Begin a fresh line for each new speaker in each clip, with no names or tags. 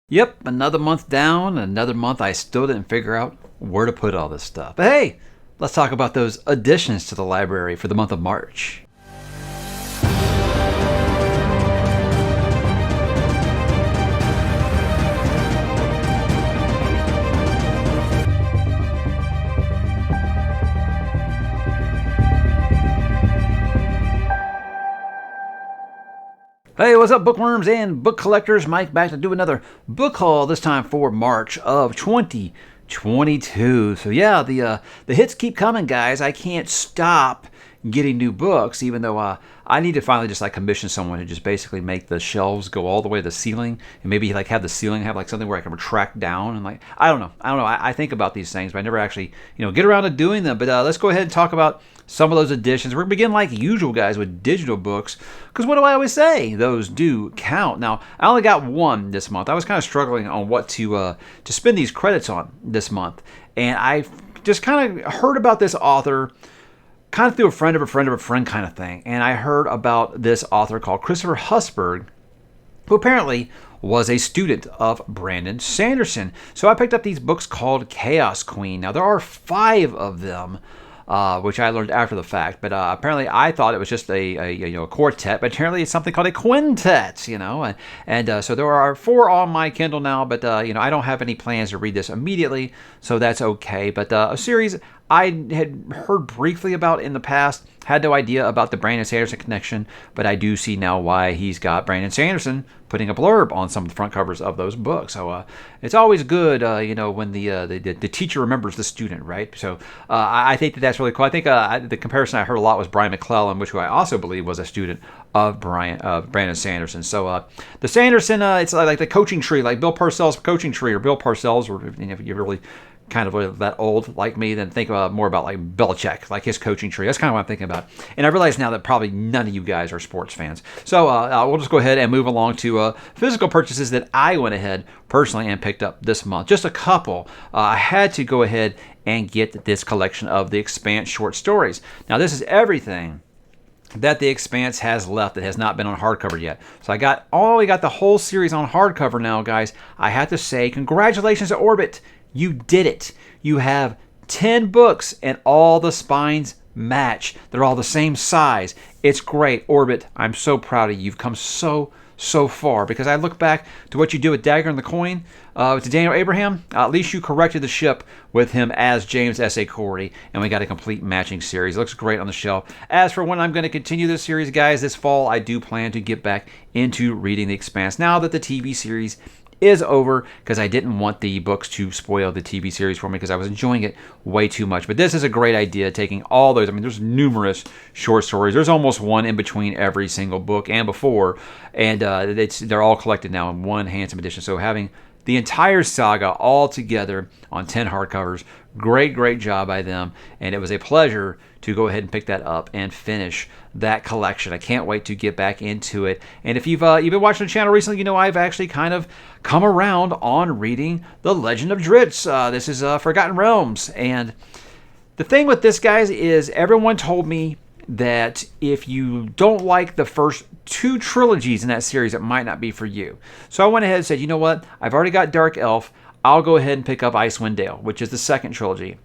Yep, another month down, another month I still didn't figure out where to put all this stuff. But hey, let's talk about those additions to the library for the month of March. Hey, what's up, bookworms and book collectors? Mike back to do another book haul, this time for March of 2022. So yeah, the hits keep coming, guys. I can't stop getting new books, even though I need to finally just commission someone to just basically make the shelves go all the way to the ceiling, and maybe have the ceiling have something where I can retract down, and I don't know. I think about these things, but I never actually get around to doing them. But let's go ahead and talk about some of those editions. We're going to begin like usual, guys, with digital books, because what do I always say? Those do count. Now, I only got one this month. I was kind of struggling on what to spend these credits on this month, and I just kind of heard about this author kind of through a friend of a friend of a friend kind of thing, and I heard about this author called Christopher Husberg, who apparently was a student of Brandon Sanderson. So I picked up these books called Chaos Queen. Now, there are 5 of them, which I learned after the fact. But apparently, I thought it was just a quartet, but apparently it's something called a quintet. And so there are 4 on my Kindle now. But I don't have any plans to read this immediately, so that's okay. But a series I had heard briefly about in the past, had no idea about the Brandon Sanderson connection, but I do see now why he's got Brandon Sanderson putting a blurb on some of the front covers of those books. So it's always good, when the teacher remembers the student, right? So I think that's really cool. I think the comparison I heard a lot was Brian McClellan, which I also believe was a student of Brandon Sanderson. So the Sanderson, it's like the coaching tree, like Bill Parcells' coaching tree, or Bill Parcells, or if you're really kind of that old like me, then think more about like Belichick, like his coaching tree. That's kind of what I'm thinking about. And I realize now that probably none of you guys are sports fans. So we'll just go ahead and move along to physical purchases that I went ahead personally and picked up this month. Just a couple. I had to go ahead and get this collection of The Expanse short stories. Now, this is everything that The Expanse has left that has not been on hardcover yet. So I got the whole series on hardcover now, guys. I have to say, congratulations to Orbit. You did it. You have 10 books and all the spines match. They're all the same size. It's great. Orbit, I'm so proud of you. You've come so far, because I look back to what you did with Dagger and the Coin, to Daniel Abraham. At least you corrected the ship with him as James S.A. Corey, and we got a complete matching series. It looks great on the shelf. As for when I'm going to continue this series, guys, this fall, I do plan to get back into reading The Expanse now that the TV series is over, because I didn't want the books to spoil the TV series for me, because I was enjoying it way too much. But this is a great idea, taking all those. I mean, there's numerous short stories. There's almost one in between every single book and before, and they're all collected now in one handsome edition. So having the entire saga all together on 10 hardcovers, great job by them, and it was a pleasure to go ahead and pick that up and finish that collection. I can't wait to get back into it. And if you've been watching the channel recently, you know I've actually kind of come around on reading The Legend of Drizzt. This is Forgotten Realms. And the thing with this, guys, is everyone told me that if you don't like the first 2 trilogies in that series, it might not be for you. So I went ahead and said, you know what? I've already got Dark Elf. I'll go ahead and pick up Icewind Dale, which is the second trilogy.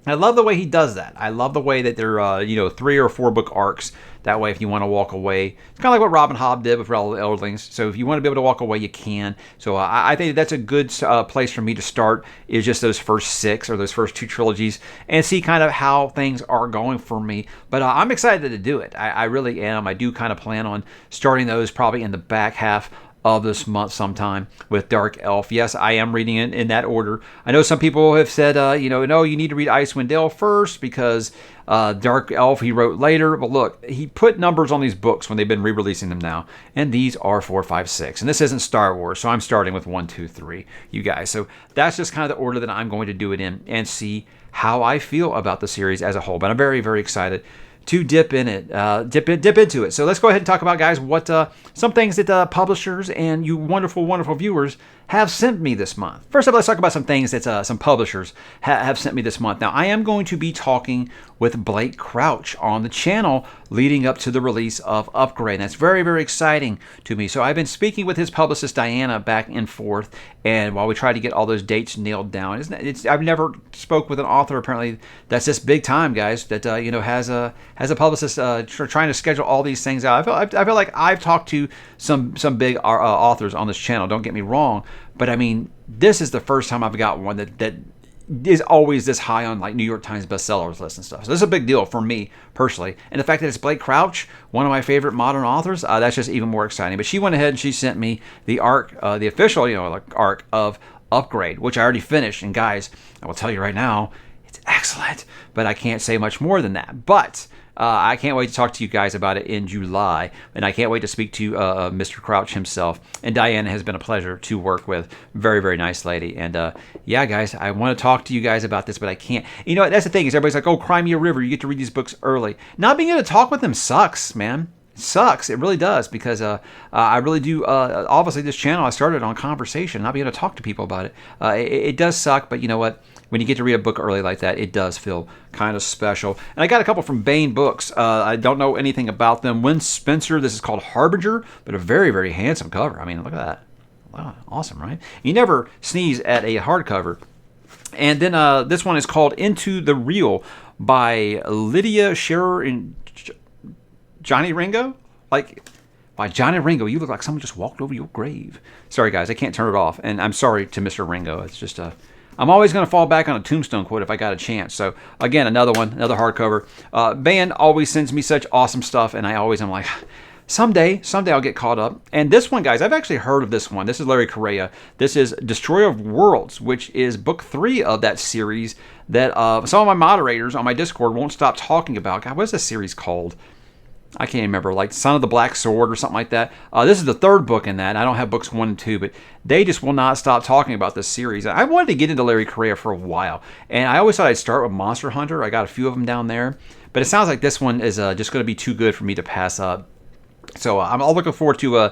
I love the way he does that. I love the way that they're 3 or 4 book arcs. That way, if you want to walk away, it's kind of like what Robin Hobb did with all the Eldlings. So if you want to be able to walk away, you can. So I think that's a good place for me to start, is just those first 6 or those first 2 trilogies, and see kind of how things are going for me. But I'm excited to do it. I really am. I do kind of plan on starting those probably in the back half of this month sometime with Dark Elf. Yes, I am reading it in that order. I know some people have said, no, you need to read Icewind Dale first, because Dark Elf he wrote later. But look, he put numbers on these books when they've been re-releasing them now, and these are 4, 5, 6. And this isn't Star Wars, so I'm starting with 1, 2, 3, you guys. So that's just kind of the order that I'm going to do it in, and see how I feel about the series as a whole. But I'm very excited to dip into it. So let's go ahead and talk about, guys, what some things that publishers and you wonderful viewers have sent me this month. First up, let's talk about some things that some publishers have sent me this month. Now, I am going to be talking with Blake Crouch on the channel leading up to the release of Upgrade. That's very, very exciting to me. So I've been speaking with his publicist, Diana, back and forth, and while we try to get all those dates nailed down, I've never spoke with an author, apparently, that's this big time, guys, that has a publicist trying to schedule all these things out. I feel like I've talked to some big authors on this channel, don't get me wrong, but I mean, this is the first time I've got one that is always this high on like New York Times bestsellers list and stuff. So this is a big deal for me personally. And the fact that it's Blake Crouch, one of my favorite modern authors, that's just even more exciting. But she went ahead and she sent me the arc, the official, arc of Upgrade, which I already finished. And guys, I will tell you right now, it's excellent, but I can't say much more than that. But I can't wait to talk to you guys about it in July, and I can't wait to speak to Mr. Crouch himself. And Diana has been a pleasure to work with. Very, very nice lady. And yeah, guys, I want to talk to you guys about this, but I can't. You know, that's the thing is everybody's like, oh, Cry Me a River, you get to read these books early. Not being able to talk with them sucks, man. It sucks. It really does, because I really do. Obviously, this channel I started on conversation, not being able to talk to people about it. It does suck, but you know what? When you get to read a book early like that, it does feel kind of special. And I got a couple from Baen Books. I don't know anything about them. Win Spencer, this is called Harbinger, but a very, very handsome cover. I mean, look at that. Wow, awesome, right? You never sneeze at a hardcover. And then this one is called Into the Real by Lydia Scherer and Johnny Ringo. Like, by Johnny Ringo, you look like someone just walked over your grave. Sorry, guys, I can't turn it off. And I'm sorry to Mr. Ringo. It's just I'm always going to fall back on a Tombstone quote if I got a chance. So, again, another one, another hardcover. Baen always sends me such awesome stuff, and I'm like, someday I'll get caught up. And this one, guys, I've actually heard of this one. This is Larry Correia. This is Destroyer of Worlds, which is book 3 of that series that some of my moderators on my Discord won't stop talking about. God, what is this series called? I can't remember, like Son of the Black Sword or something like that. This is the 3rd book in that. I don't have books 1 and 2, but they just will not stop talking about this series. I wanted to get into Larry Correia for a while, and I always thought I'd start with Monster Hunter. I got a few of them down there, but it sounds like this one is just going to be too good for me to pass up. So I'm all looking forward to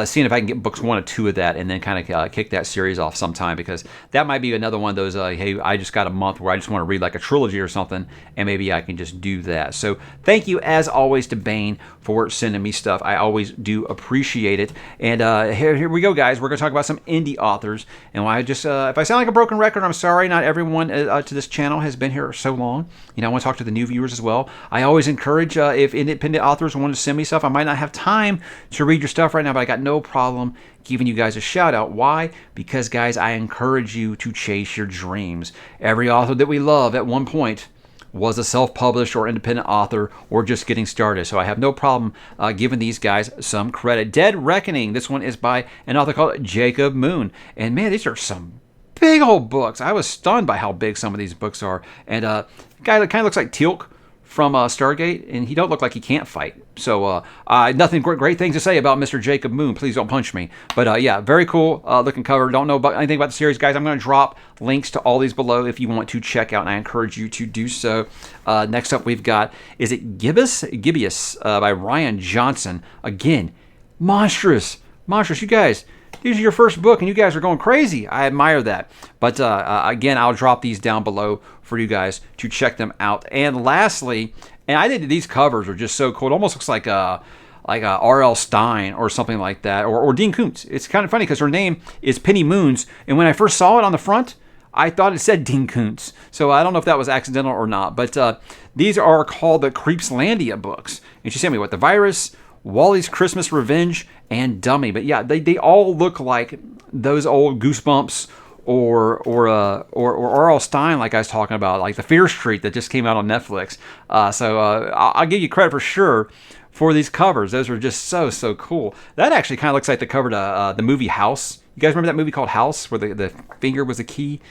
seeing if I can get books 1 or 2 of that, and then kind of kick that series off sometime, because that might be another one of those, hey, I just got a month where I just want to read like a trilogy or something, and maybe I can just do that. So thank you, as always, to Baen for sending me stuff. I always do appreciate it. And here we go, guys. We're going to talk about some indie authors. And I just, if I sound like a broken record, I'm sorry. Not everyone to this channel has been here so long. I want to talk to the new viewers as well. I always encourage, if independent authors want to send me stuff, I might not have time to read your stuff right now, but I got no problem giving you guys a shout out. Why? Because, guys, I encourage you to chase your dreams. Every author that we love at one point was a self-published or independent author or just getting started. So I have no problem giving these guys some credit. Dead Reckoning. This one is by an author called Jacob Moon. And man, these are some big old books. I was stunned by how big some of these books are. And the guy that kind of looks like Teal'c from Stargate, and he don't look like he can't fight. So nothing great things to say about Mr. Jacob Moon. Please don't punch me. But yeah, very cool looking cover. Don't know about anything about the series, guys. I'm going to drop links to all these below if you want to check out, and I encourage you to do so. Next up, we've got, is it Gibeus by Ryan Johnson. Again, monstrous. You guys. These are your first book, and you guys are going crazy. I admire that. But again, I'll drop these down below for you guys to check them out. And lastly, and I think these covers are just so cool. It almost looks like a R.L. Stein or something like that, or Dean Koontz. It's kind of funny because her name is Penny Moons, and when I first saw it on the front, I thought it said Dean Koontz. So I don't know if that was accidental or not. But these are called the Creepslandia books. And she sent me The Virus, Wally's Christmas Revenge, and Dummy. But yeah, they all look like those old Goosebumps or R.L. Stein, like I was talking about, like the Fear Street that just came out on Netflix. So I'll give you credit for sure for these covers. Those are just so cool. That actually kind of looks like the cover to the movie House. You guys remember that movie called House, where the finger was a key?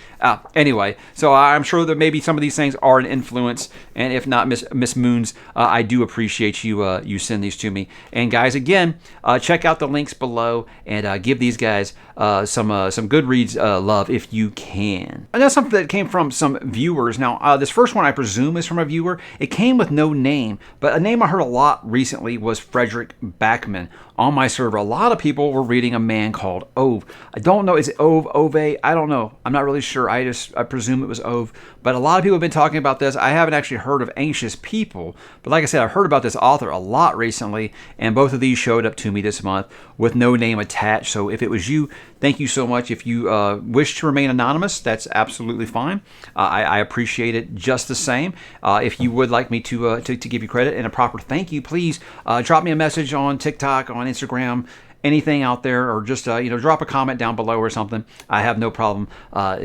Anyway, so I'm sure that maybe some of these things are an influence, and if not, Miss Moons, I do appreciate you send these to me. And guys, again, check out the links below and give these guys some good reads love if you can. And that's something that came from some viewers. Now, this first one I presume is from a viewer. It came with no name, but a name I heard a lot recently was Frederick Backman. On my server, a lot of people were reading a man called Ove. I don't know. Is it Ove? I don't know. I'm not really sure. I presume it was Ove. But a lot of people have been talking about this. I haven't actually heard of Anxious People. But like I said, I've heard about this author a lot recently. And both of these showed up to me this month with no name attached. So if it was you, thank you so much. If you wish to remain anonymous, that's absolutely fine. I appreciate it just the same. If you would like me to give you credit and a proper thank you, please drop me a message on TikTok, on Instagram, anything out there, or just drop a comment down below or something. I have no problem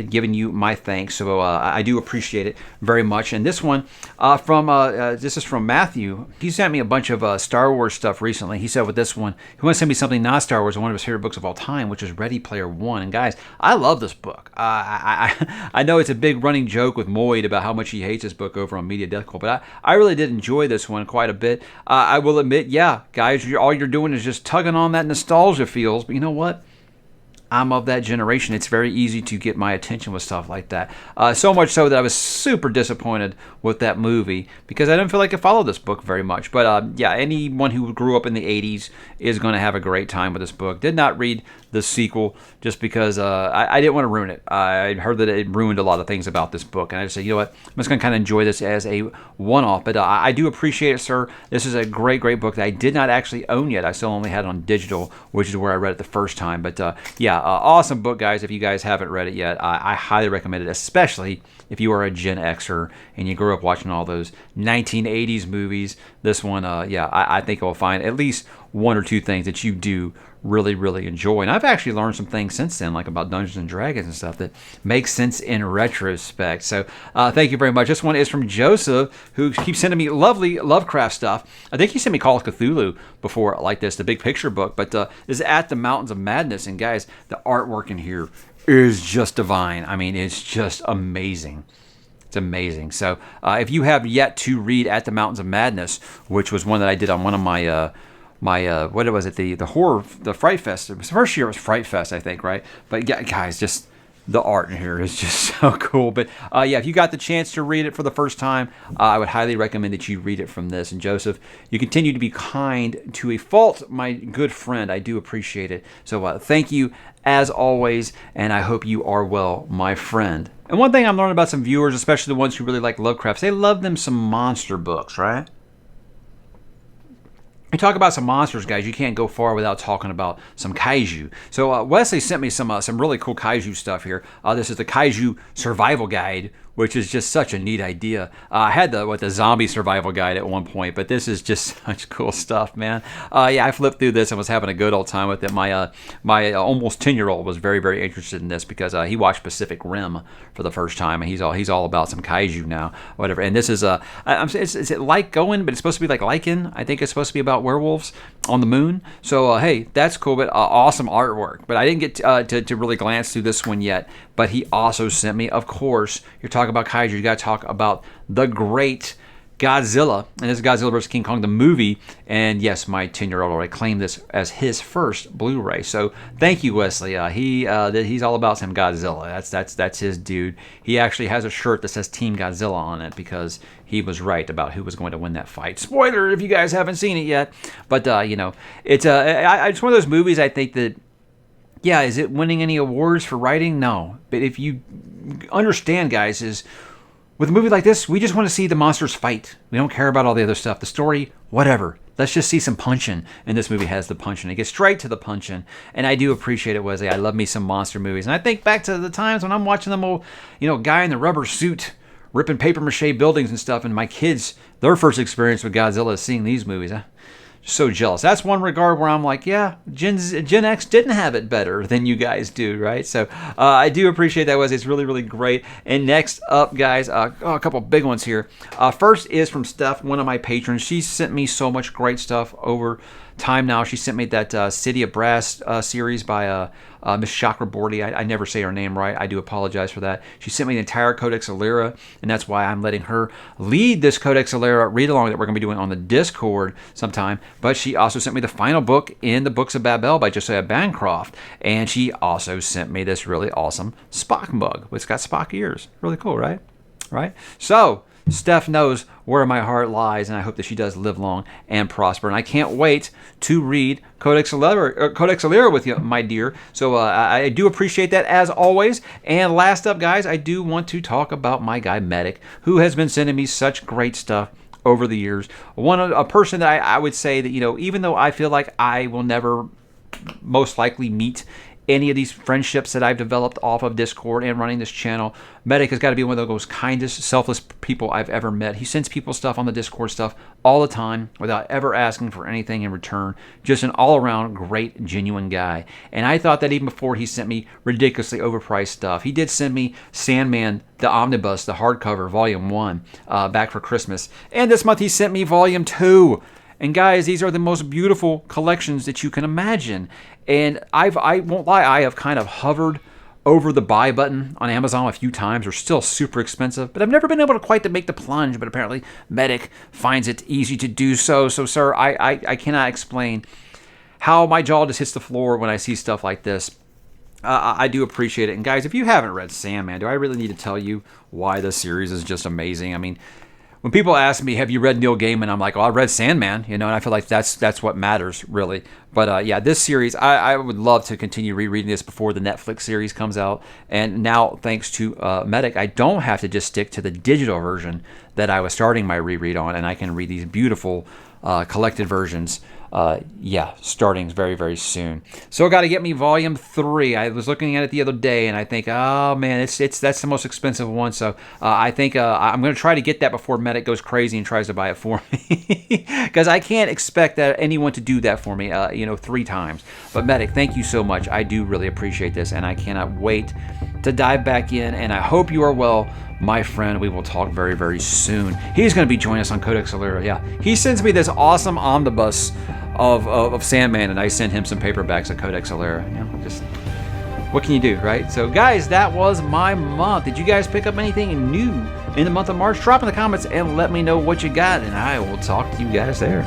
giving you my thanks. So I do appreciate it very much. And this one this is from Matthew. He sent me a bunch of Star Wars stuff recently. He said with this one, he wants to send me something not Star Wars, one of his favorite books of all time, which is Ready Player One. And guys, I love this book. I know it's a big running joke with Moyd about how much he hates this book over on Media Death Cult, but I really did enjoy this one quite a bit. I will admit, yeah, guys, all you're doing is just tugging on that nostalgia feels, but you know what? I'm of that generation. It's very easy to get my attention with stuff like that. So much so that I was super disappointed with that movie because I didn't feel like I followed this book very much. But yeah, anyone who grew up in the 80s is going to have a great time with this book. Did not read the sequel just because I didn't want to ruin it. I heard that it ruined a lot of things about this book. And I just said, you know what? I'm just going to kind of enjoy this as a one-off. But I do appreciate it, sir. This is a great, great book that I did not actually own yet. I still only had it on digital, which is where I read it the first time. But yeah, awesome book, guys. If you guys haven't read it yet, I highly recommend it, especially if you are a Gen Xer and you grew up watching all those 1980s movies. This one, yeah, I think you'll find at least one or two things that you do really, really enjoy. And I've actually learned some things since then, like about Dungeons and Dragons and stuff that makes sense in retrospect. So thank you very much. This one is from Joseph, who keeps sending me lovely Lovecraft stuff. I think he sent me Call of Cthulhu before like this, the big picture book, but this is At the Mountains of Madness. And guys, the artwork in here is just divine. I mean, it's just amazing. It's amazing. So if you have yet to read At the Mountains of Madness, which was one that I did on one of my what was it, the Fright Fest. It was the first year it was Fright Fest, I think, right? But yeah, guys, just the art in here is just so cool. But yeah, if you got the chance to read it for the first time, I would highly recommend that you read it from this. And Joseph, you continue to be kind to a fault, my good friend. I do appreciate it. So thank you as always, and I hope you are well, my friend. And one thing I'm learning about some viewers, especially the ones who really like Lovecraft, they love them some monster books, right? You talk about some monsters, guys, you can't go far without talking about some kaiju. So Wesley sent me some really cool kaiju stuff here. This is the Kaiju Survival Guide, which is just such a neat idea. I had the zombie survival guide at one point, but this is just such cool stuff, man. Yeah, I flipped through this and was having a good old time with it. My almost 10-year-old was very, very interested in this because he watched Pacific Rim for the first time, and he's all about some kaiju now, whatever. And this is is it like going, but it's supposed to be like Lycan. I think it's supposed to be about werewolves on the moon. So hey, that's cool, but awesome artwork. But I didn't get to really glance through this one yet. But he also sent me, of course, you're talking about kaiju, you got to talk about the great Godzilla. And this is Godzilla vs. King Kong, the movie. And yes, my 10-year-old already claimed this as his first Blu-ray. So thank you, Wesley. He's all about some Godzilla. That's his dude. He actually has a shirt that says Team Godzilla on it because he was right about who was going to win that fight. Spoiler if you guys haven't seen it yet. But, it's one of those movies I think that, yeah, is it winning any awards for writing? No. But if you understand, guys, is with a movie like this, we just want to see the monsters fight. We don't care about all the other stuff. The story, whatever. Let's just see some punching. And this movie has the punching. It gets straight to the punching. And I do appreciate it, Wesley. I love me some monster movies. And I think back to the times when I'm watching them old, guy in the rubber suit ripping paper mache buildings and stuff. And my kids, their first experience with Godzilla is seeing these movies. So jealous. That's one regard where I'm like, yeah, Gen X didn't have it better than you guys do, right? So I do appreciate that, Wesley. It's really, really great. And next up, guys, a couple big ones here. First is from Steph, one of my patrons. She sent me so much great stuff over time now. She sent me that City of Brass series by Miss Chakraborty. I never say her name right. I do apologize for that. She sent me the entire Codex Alera, and that's why I'm letting her lead this Codex Alera read-along that we're going to be doing on the Discord sometime. But she also sent me the final book in the Books of Babel by Josiah Bancroft, and she also sent me this really awesome Spock mug. It's got Spock ears. Really cool, right? Right? So, Steph knows where my heart lies, and I hope that she does live long and prosper. And I can't wait to read Codex Alera with you, my dear. So I do appreciate that as always. And last up, guys, I do want to talk about my guy Medic, who has been sending me such great stuff over the years. A person that I would say that, even though I feel like I will never most likely meet any of these friendships that I've developed off of Discord and running this channel, Medic has got to be one of those kindest, selfless people I've ever met. He sends people stuff on the Discord stuff all the time without ever asking for anything in return. Just an all-around great, genuine guy. And I thought that even before he sent me ridiculously overpriced stuff. He did send me Sandman, the Omnibus, the hardcover, Volume 1, back for Christmas. And this month he sent me Volume 2. And guys, these are the most beautiful collections that you can imagine. And I won't lie, I have kind of hovered over the buy button on Amazon a few times. They're still super expensive, but I've never been able to quite make the plunge. But apparently Medic finds it easy to do so. So, sir, I cannot explain how my jaw just hits the floor when I see stuff like this. I do appreciate it. And guys, if you haven't read Sandman, do I really need to tell you why this series is just amazing? I mean, when people ask me, have you read Neil Gaiman? I'm like, oh, I read Sandman, and I feel like that's what matters, really. But yeah, this series, I would love to continue rereading this before the Netflix series comes out. And now, thanks to Medic, I don't have to just stick to the digital version that I was starting my reread on, and I can read these beautiful collected versions. Starting very, very soon. So I got to get me Volume 3. I was looking at it the other day, and I think, oh man, that's the most expensive one. So I think I'm going to try to get that before Medic goes crazy and tries to buy it for me, because I can't expect anyone to do that for me, 3 times. But Medic, thank you so much. I do really appreciate this, and I cannot wait to dive back in. And I hope you are well, my friend. We will talk very, very soon. He's going to be joining us on Codex Alera. Yeah, he sends me this awesome omnibus of Sandman, and I sent him some paperbacks of Codex Alera. Just what can you do, right? So guys, that was my month. Did you guys pick up anything new in the month of March? Drop in the comments and let me know what you got, and I will talk to you guys there.